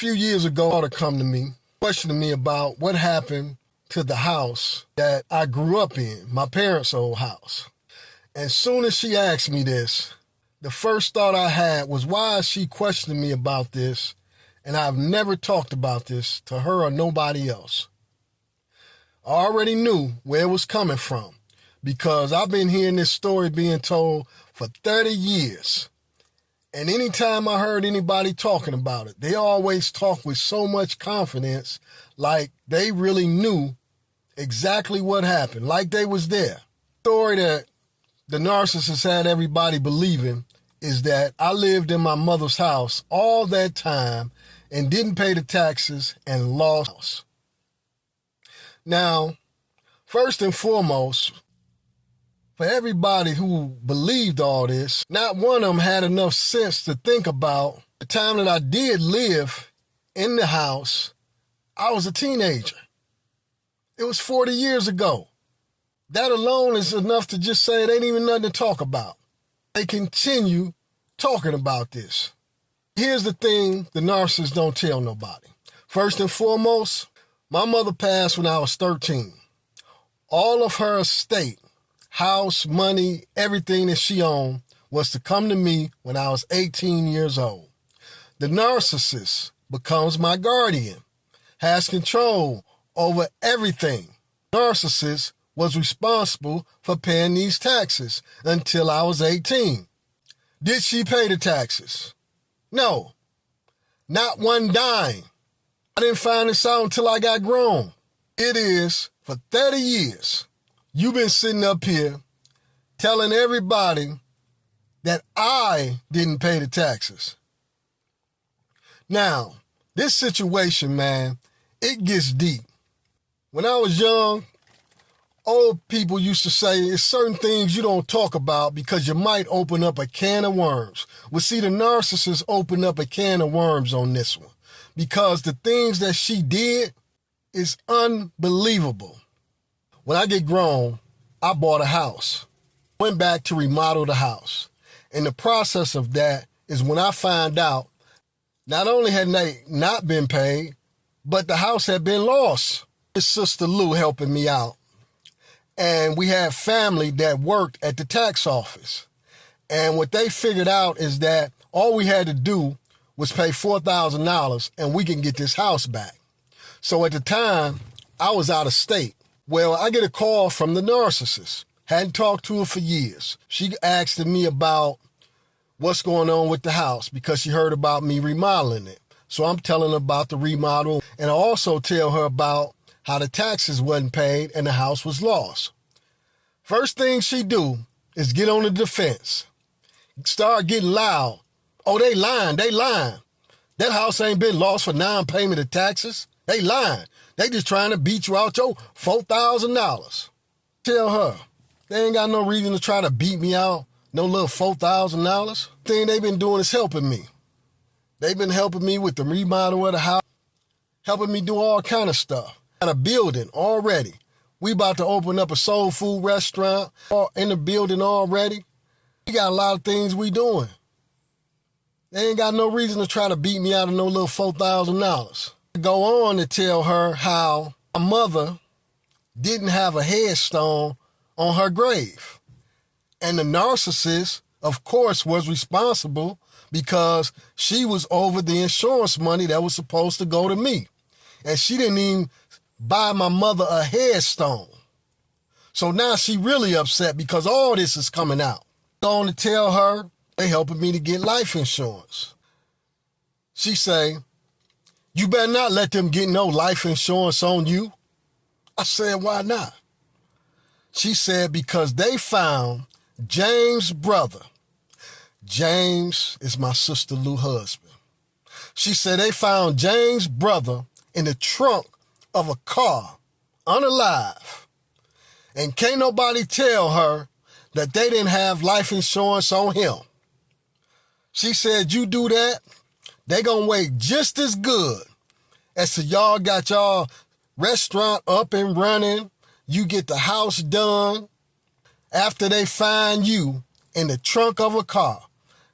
few years ago, daughter come to me, questioning me about what happened to the house that I grew up in, my parents' old house. And soon as she asked me this, the first thought I had was, why is she questioning me about this? And I've never talked about this to her or nobody else. I already knew where it was coming from because I've been hearing this story being told for 30 years. And anytime I heard anybody talking about it, they always talk with so much confidence, like they really knew exactly what happened, like they was there. The story that the narcissist had everybody believing is that I lived in my mother's house all that time and didn't pay the taxes and lost. Now, first and foremost, for everybody who believed all this, not one of them had enough sense to think about the time that I did live in the house. I was a teenager. It was 40 years ago. That alone is enough to just say it ain't even nothing to talk about. They continue talking about this. Here's the thing the narcissists don't tell nobody. First and foremost, my mother passed when I was 13. All of her estate, house, money, everything that she owned was to come to me when I was 18 years old. The narcissist becomes my guardian, has control over everything. Narcissist was responsible for paying these taxes until I was 18. Did she pay the taxes? No, not one dime. I didn't find this out until I got grown. It is for 30 years. You've been sitting up here telling everybody that I didn't pay the taxes. Now, this situation, man, it gets deep. When I was young, old people used to say it's certain things you don't talk about because you might open up a can of worms. Well, see, the narcissist opened up a can of worms on this one because the things that she did is unbelievable. When I get grown, I bought a house, went back to remodel the house. And the process of that is when I find out not only had they not been paid, but the house had been lost. His sister Lou helping me out. And we had family that worked at the tax office. And what they figured out is that all we had to do was pay $4,000 and we can get this house back. So at the time, I was out of state. Well, I get a call from the narcissist. Hadn't talked to her for years. She asked me about what's going on with the house because she heard about me remodeling it. So I'm telling her about the remodel, and I also tell her about how the taxes wasn't paid and the house was lost. First thing she do is get on the defense. Start getting loud. Oh, they lying. That house ain't been lost for non-payment of taxes. They lying. They just trying to beat you out your $4,000. Tell her, they ain't got no reason to try to beat me out. No little $4,000. Thing they been doing is helping me. They've been helping me with the remodel of the house, helping me do all kind of stuff. Got a building already. We about to open up a soul food restaurant in the building already. We got a lot of things we doing. They ain't got no reason to try to beat me out of no little $4,000. Go on to tell her how my mother didn't have a headstone on her grave. And the narcissist, of course, was responsible because she was over the insurance money that was supposed to go to me. And she didn't even buy my mother a headstone. So now she really upset because all this is coming out. Going to tell her they helping me to get life insurance. She say, you better not let them get no life insurance on you. I said, why not? She said, because they found James' brother. James is my sister Lou's husband. She said they found James' brother in the trunk of a car, unalive. And can't nobody tell her that they didn't have life insurance on him. She said, you do that, they gonna wait just as good as till y'all got y'all restaurant up and running, you get the house done. After they find you in the trunk of a car,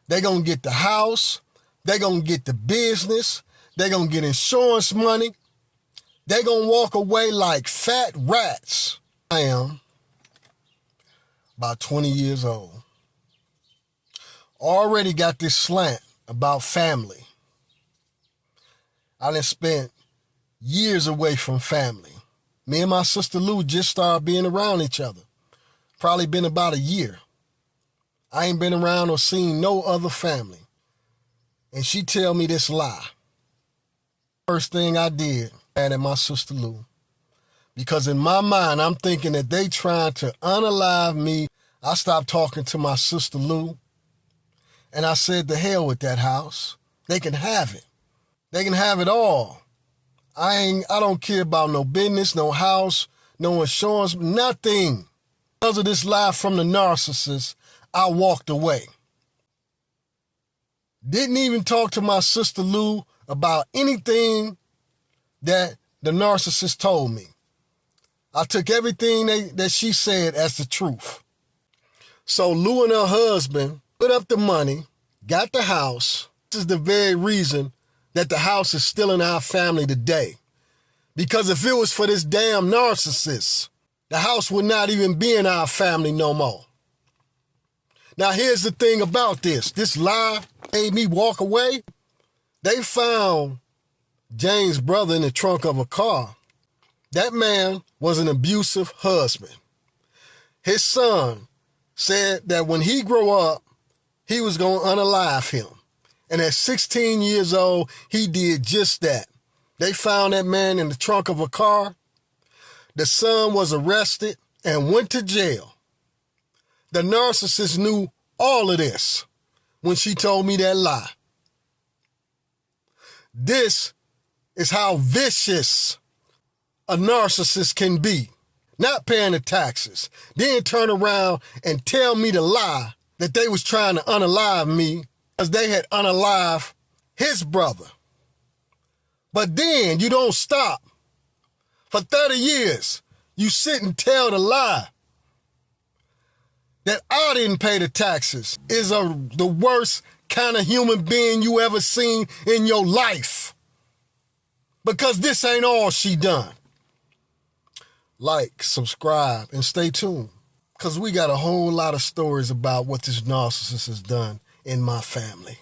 they gonna get the house, they gonna get the business, They're going to get insurance money. They're going to walk away like fat rats. I am about 20 years old. Already got this slant about family. I done spent years away from family. Me and my sister Lou just started being around each other. Probably been about a year. I ain't been around or seen no other family. And she tell me this lie. First thing I did, mad at my sister Lou. Because in my mind, I'm thinking that they trying to unalive me. I stopped talking to my sister Lou. And I said, to hell with that house. They can have it. They can have it all. I don't care about no business, no house, no insurance, nothing. Because of this lie from the narcissist, I walked away. Didn't even talk to my sister Lou about anything that the narcissist told me. I took everything that she said as the truth. So Lou and her husband put up the money, got the house. This is the very reason that the house is still in our family today. Because if it was for this damn narcissist, the house would not even be in our family no more. Now here's the thing about this. This lie made me walk away. They found James' brother in the trunk of a car. That man was an abusive husband. His son said that when he grew up, he was going to unalive him. And at 16 years old, he did just that. They found that man in the trunk of a car. The son was arrested and went to jail. The narcissist knew all of this when she told me that lie. This is how vicious a narcissist can be. Not paying the taxes, then turn around and tell me the lie that they was trying to unalive me because they had unalived his brother. But then you don't stop. For 30 years, you sit and tell the lie that I didn't pay the taxes is the worst kind of human being you ever seen in your life. Because this ain't all she done. Like, subscribe, and stay tuned. Because we got a whole lot of stories about what this narcissist has done in my family.